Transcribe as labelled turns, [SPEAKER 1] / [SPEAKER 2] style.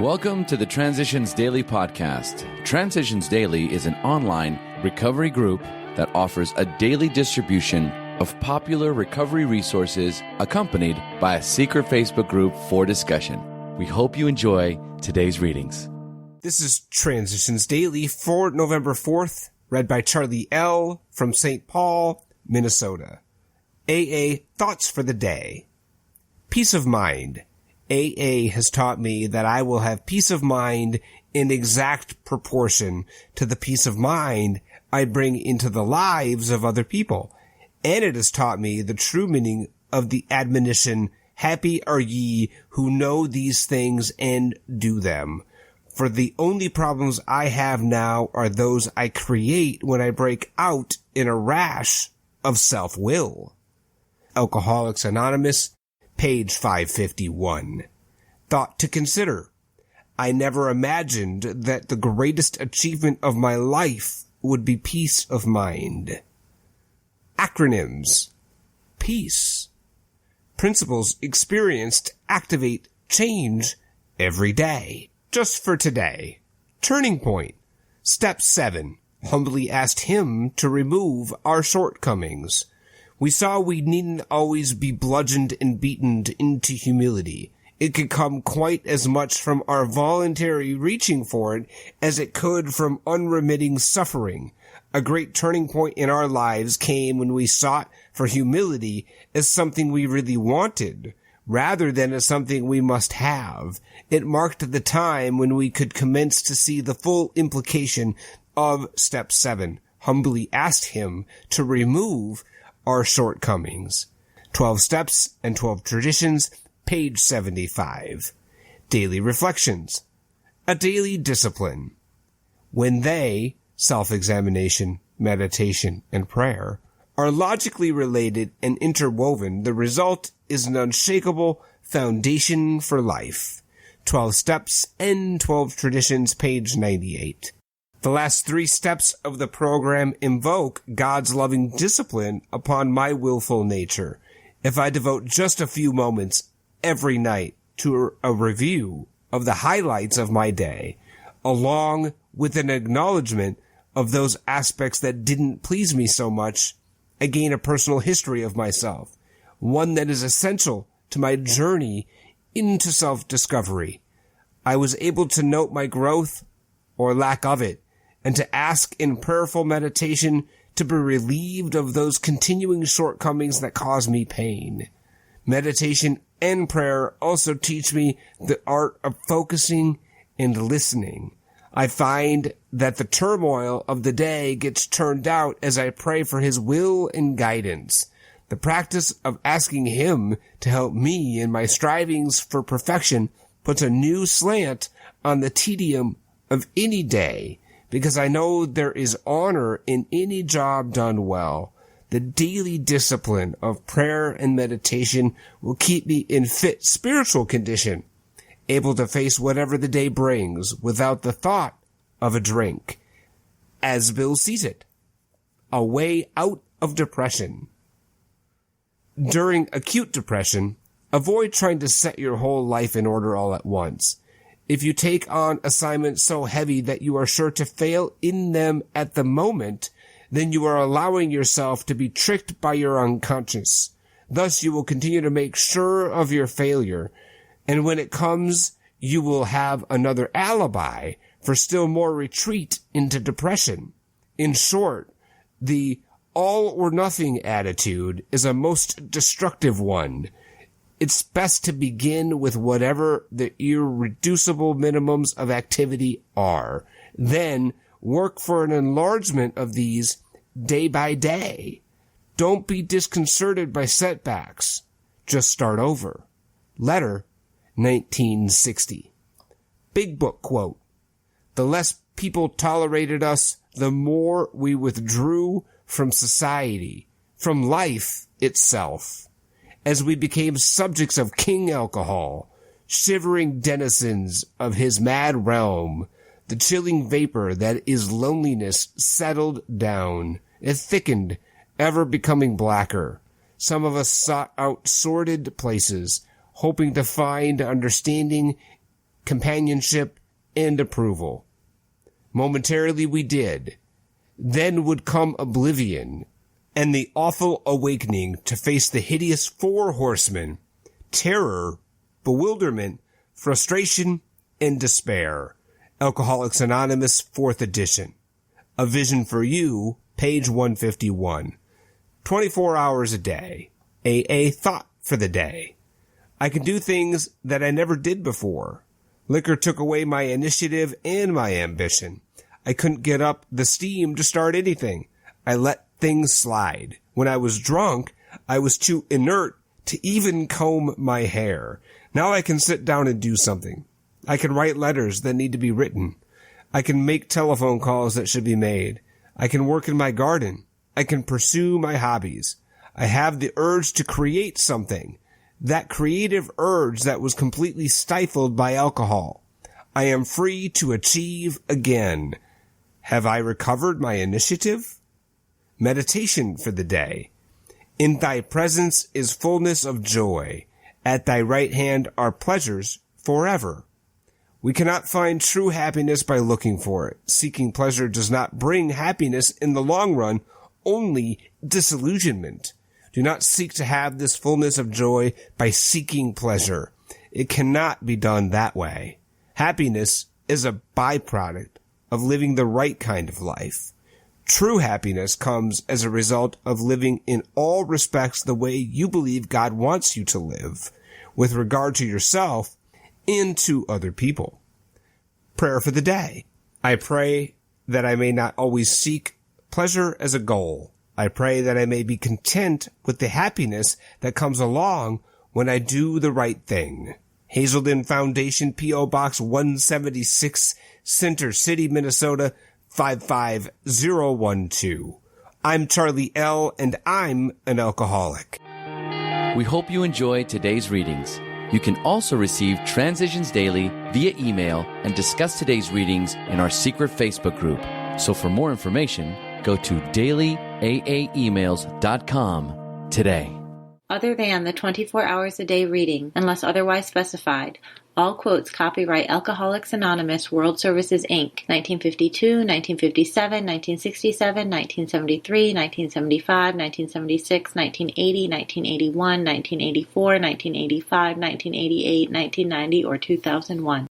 [SPEAKER 1] Welcome to the Transitions Daily podcast. Transitions Daily is an online recovery group that offers a daily distribution of popular recovery resources accompanied by a secret Facebook group for discussion. We hope you enjoy today's readings.
[SPEAKER 2] This is Transitions Daily for November 4th, read by Charlie L. from St. Paul, Minnesota. AA Thoughts for the Day. Peace of mind. AA has taught me that I will have peace of mind in exact proportion to the peace of mind I bring into the lives of other people. And it has taught me the true meaning of the admonition, "Happy are ye who know these things and do them." For the only problems I have now are those I create when I break out in a rash of self-will. Alcoholics Anonymous, page 551. Thought to consider. I never imagined that the greatest achievement of my life would be peace of mind. Acronyms. Peace. Principles experienced activate change every day. Just for today. Turning point. Step 7. Humbly asked him to remove our shortcomings. We saw we needn't always be bludgeoned and beaten into humility. It could come quite as much from our voluntary reaching for it as it could from unremitting suffering. A great turning point in our lives came when we sought for humility as something we really wanted, rather than as something we must have. It marked the time when we could commence to see the full implication of Step 7. Humbly asked him to remove our shortcomings. 12 Steps and 12 Traditions, page 75. Daily Reflections. A daily discipline. When they, self-examination, meditation, and prayer, are logically related and interwoven, the result is an unshakable foundation for life. 12 Steps and 12 Traditions, page 98. The last 3 steps of the program invoke God's loving discipline upon my willful nature. If I devote just a few moments every night to a review of the highlights of my day, along with an acknowledgement of those aspects that didn't please me so much, I gain a personal history of myself, one that is essential to my journey into self-discovery. I was able to note my growth or lack of it, and to ask in prayerful meditation to be relieved of those continuing shortcomings that cause me pain. Meditation and prayer also teach me the art of focusing and listening. I find that the turmoil of the day gets turned out as I pray for his will and guidance. The practice of asking him to help me in my strivings for perfection puts a new slant on the tedium of any day, because I know there is honor in any job done well. The daily discipline of prayer and meditation will keep me in fit spiritual condition, able to face whatever the day brings without the thought of a drink. As Bill sees it, a way out of depression. During acute depression, avoid trying to set your whole life in order all at once. If you take on assignments so heavy that you are sure to fail in them at the moment, then you are allowing yourself to be tricked by your unconscious. Thus, you will continue to make sure of your failure, and when it comes, you will have another alibi for still more retreat into depression. In short, the all-or-nothing attitude is a most destructive one. It's best to begin with whatever the irreducible minimums of activity are. Then work for an enlargement of these day by day. Don't be disconcerted by setbacks. Just start over. Letter, 1960. Big Book quote. The less people tolerated us, the more we withdrew from society, from life itself. As we became subjects of King Alcohol, shivering denizens of his mad realm, the chilling vapor that is loneliness settled down. It thickened, ever becoming blacker. Some of us sought out sordid places, hoping to find understanding companionship, and approval. Momentarily we did. Then would come oblivion and the awful awakening to face the hideous four horsemen: terror, bewilderment, frustration, and despair. Alcoholics Anonymous, 4th edition. A Vision for You, page 151. 24 hours a day. AA thought for the day. I can do things that I never did before. Liquor took away my initiative and my ambition. I couldn't get up the steam to start anything. I let things slide. When I was drunk, I was too inert to even comb my hair. Now I can sit down and do something. I can write letters that need to be written. I can make telephone calls that should be made. I can work in my garden. I can pursue my hobbies. I have the urge to create something. That creative urge that was completely stifled by alcohol. I am free to achieve again. Have I recovered my initiative? Meditation for the day. In thy presence is fullness of joy. At thy right hand are pleasures forever. We cannot find true happiness by looking for it. Seeking pleasure does not bring happiness in the long run, only disillusionment. Do not seek to have this fullness of joy by seeking pleasure. It cannot be done that way. Happiness is a byproduct of living the right kind of life. True happiness comes as a result of living in all respects the way you believe God wants you to live, with regard to yourself and to other people. Prayer for the day. I pray that I may not always seek pleasure as a goal. I pray that I may be content with the happiness that comes along when I do the right thing. Hazelden Foundation, P.O. Box 176, Center City, Minnesota, 55012. I'm Charlie L., and I'm an alcoholic.
[SPEAKER 1] We hope you enjoyed today's readings. You can also receive Transitions Daily via email and discuss today's readings in our secret Facebook group. So for more information, go to dailyaaemails.com today.
[SPEAKER 3] Other than the 24 hours a day reading, unless otherwise specified, all quotes copyright Alcoholics Anonymous World Services, Inc., 1952, 1957, 1967, 1973, 1975, 1976, 1980, 1981, 1984, 1985, 1988, 1990, or 2001.